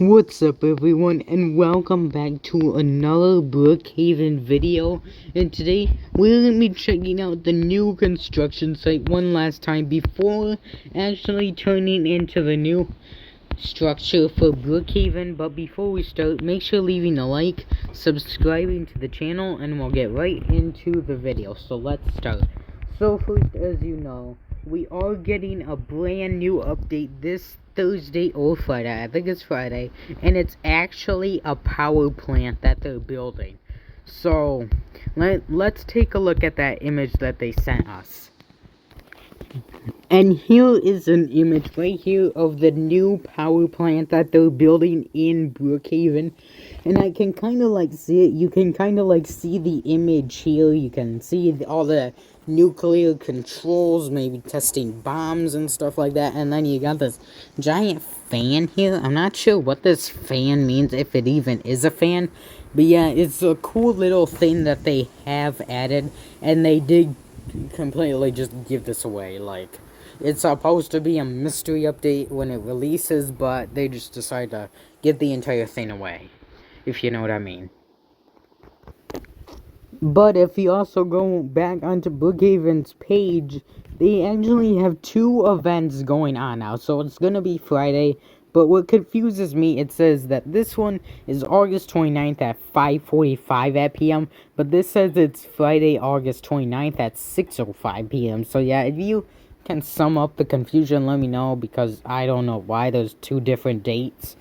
What's up everyone, and welcome back to another Brookhaven video. And today we're going to be checking out the new construction site one last time before actually turning into the new structure for Brookhaven. But before we start, make sure leaving a like, subscribing to the channel, and we'll get right into the video. So let's start. So first, as you know, we are getting a brand new update this Thursday or Friday. I think it's Friday, and it's actually a power plant that they're building. So let's take a look at that image that they sent us. And here is an image right here of the new power plant that they're building in Brookhaven. And I can kind of like see it. You can kind of like see the image here. You can see all the nuclear controls, maybe testing bombs and stuff like that. And then you got this giant fan here. I'm not sure what this fan means, if it even is a fan. But yeah, it's a cool little thing that they have added. And they did completely just give this away. Like, it's supposed to be a mystery update when it releases, but they just decided to give the entire thing away, if you know what I mean. But if you also go back onto Brookhaven's page, they actually have two events going on now. So it's gonna be Friday, but what confuses me, it says that this one is August 29th at 5:45 p.m. But this says it's Friday, August 29th at 6:05 p.m. So yeah, if you can sum up the confusion, let me know, because I don't know why there's two different dates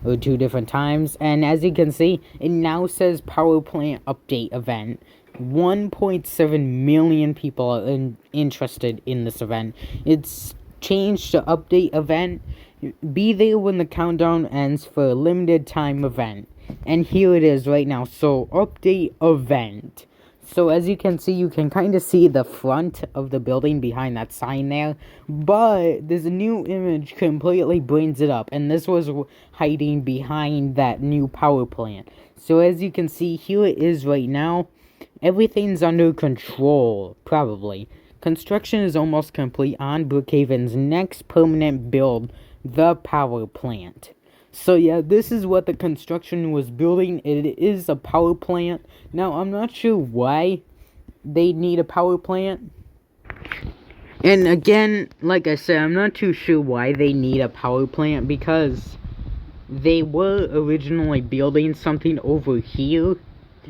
or two different times. And as you can see, it now says power plant update event. 1.7 million people are interested in this event. It's changed to update event. Be there when the countdown ends for a limited time event. And here it is right now. So update event. So as you can see, you can kind of see the front of the building behind that sign there. But this new image completely brings it up. And this was hiding behind that new power plant. So as you can see, here it is right now. Everything's under control, probably. Construction is almost complete on Brookhaven's next permanent build, the power plant. So yeah, this is what the construction was building. It is a power plant. Now, I'm not sure why they need a power plant. And again, like I said, I'm not too sure why they need a power plant, because they were originally building something over here.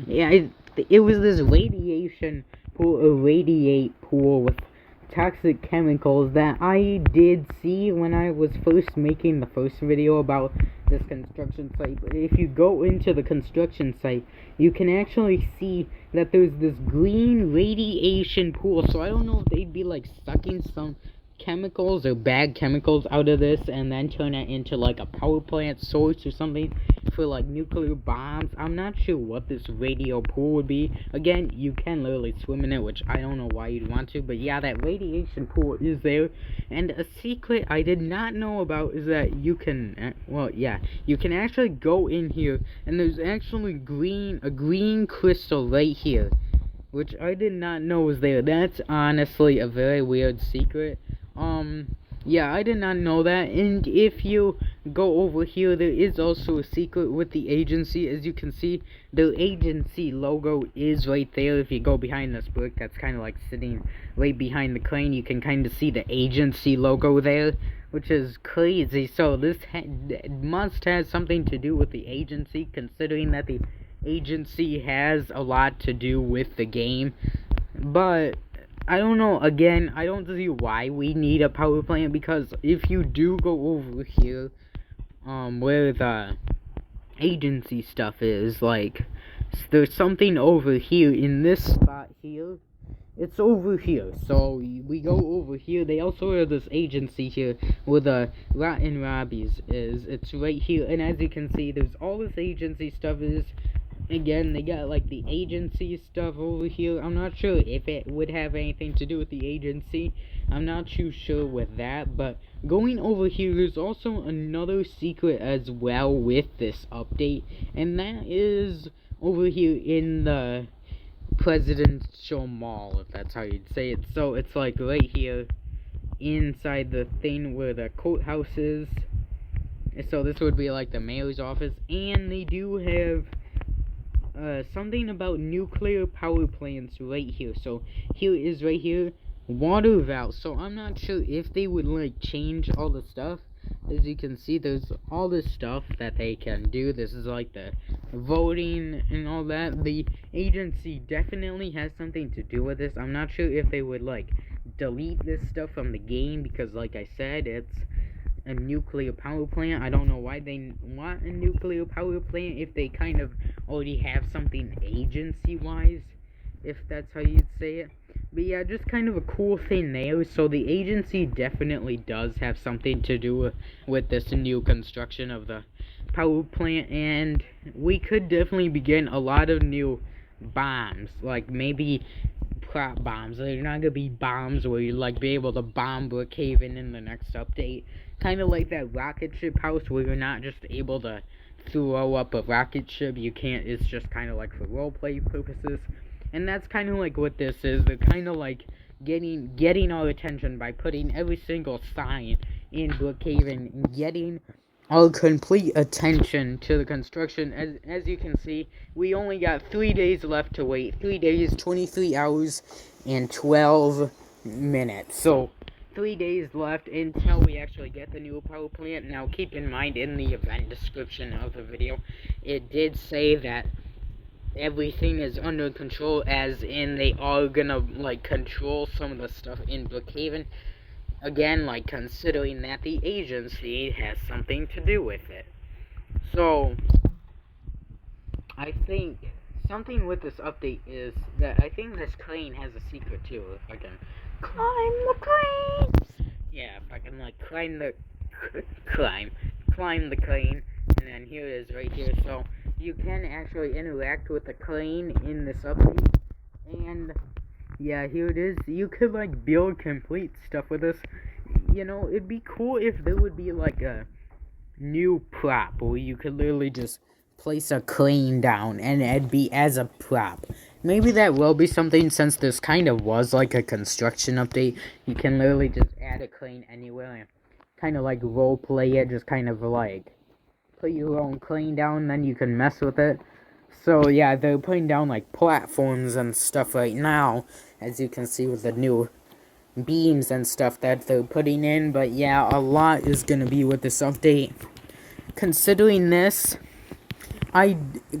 Yeah, it was this radiation pool, a radiate pool with toxic chemicals that I did see when I was first making the first video about this construction site. But if you go into the construction site, you can actually see that there's this green radiation pool. So I don't know if they'd be like sucking some chemicals or bad chemicals out of this and then turn it into like a power plant source or something for like nuclear bombs. I'm not sure what this radio pool would be. Again, you can literally swim in it, which I don't know why you'd want to, but yeah, that radiation pool is there. And a secret I did not know about is that you can, you can actually go in here and there's actually a green crystal right here, which I did not know was there. That's honestly a very weird secret. Yeah, I did not know that. And if you go over here, there is also a secret with the agency. As you can see, the agency logo is right there. If you go behind this brick that's kind of like sitting right behind the crane, you can kind of see the agency logo there, which is crazy. So this must have something to do with the agency, considering that the agency has a lot to do with the game. But I don't know, again, I don't see why we need a power plant, because if you do go over here, where the agency stuff is, like, there's something over here in this spot here. It's over here, so we go over here. They also have this agency here where the Rotten Robbies is. It's right here, and as you can see, there's all this agency stuff is. Again, they got like the agency stuff over here. I'm not sure if it would have anything to do with the agency. I'm not too sure with that. But going over here, there's also another secret as well with this update. And that is over here in the Presidential Mall, if that's how you'd say it. So it's like right here inside the thing where the courthouse is. So this would be like the mayor's office, and they do have something about nuclear power plants right here. So here is right here, water valves. So I'm not sure if they would like change all the stuff. As you can see, there's all this stuff that they can do. This is like the voting and all that. The agency definitely has something to do with this. I'm not sure if they would like delete this stuff from the game, because like I said, it's a nuclear power plant. I don't know why they want a nuclear power plant if they kind of already have something agency-wise, if that's how you'd say it. But yeah, just kind of a cool thing there. So the agency definitely does have something to do with this new construction of the power plant, and we could definitely begin a lot of new bombs, like maybe prop bombs. They're not gonna be bombs where you like be able to bomb Brookhaven in the next update. Kind of like that rocket ship house where you're not just able to throw up a rocket ship. You can't. It's just kind of like for roleplay purposes. And that's kind of like what this is. They're kind of like getting our attention by putting every single sign in Brookhaven and getting our complete attention to the construction. As you can see, we only got 3 days left to wait. 3 days, 23 hours, and 12 minutes. So 3 days left until we actually get the new power plant. Now keep in mind, in the event description of the video, it did say that everything is under control, as in they are gonna like control some of the stuff in Brookhaven. Again, like considering that the agency has something to do with it. So I think something with this update is that I think this crane has a secret too. If I can climb the crane, yeah, if I can like climb the crane, and then here it is right here. So you can actually interact with the crane in this update, and yeah, here it is. You could like build complete stuff with this. You know, it'd be cool if there would be like a new prop where you could literally just place a crane down and it'd be as a prop. Maybe that will be something, since this kind of was like a construction update. You can literally just add a crane anywhere and kind of like role play it, just kind of like put your own crane down, then you can mess with it. So yeah, they're putting down like platforms and stuff right now, as you can see with the new beams and stuff that they're putting in. But yeah, a lot is gonna be with this update. Considering this,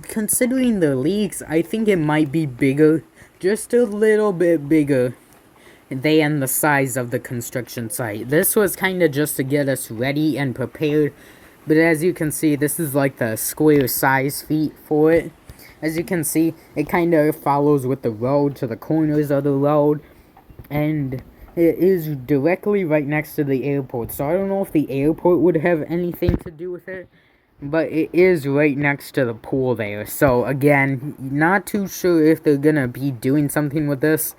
considering the leaks, I think it might be bigger, just a little bit bigger than the size of the construction site. This was kind of just to get us ready and prepared, but as you can see, this is like the square size feet for it. As you can see, it kind of follows with the road to the corners of the road, and it is directly right next to the airport. So I don't know if the airport would have anything to do with it, but it is right next to the pool there. So again, not too sure if they're gonna be doing something with this,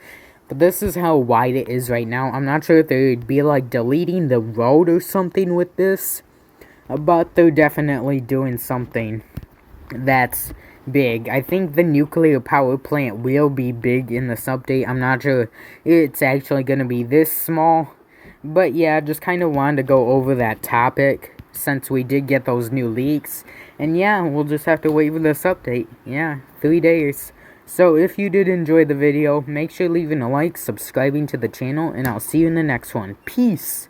but this is how wide it is right now. I'm not sure if they'd be like deleting the road or something with this, but they're definitely doing something that's big. I think the nuclear power plant will be big in this update. I'm not sure it's actually going to be this small, but yeah, just kind of wanted to go over that topic since we did get those new leaks. And yeah, we'll just have to wait for this update. Yeah, 3 days. So if you did enjoy the video, make sure leaving a like, subscribing to the channel, and I'll see you in the next one. Peace!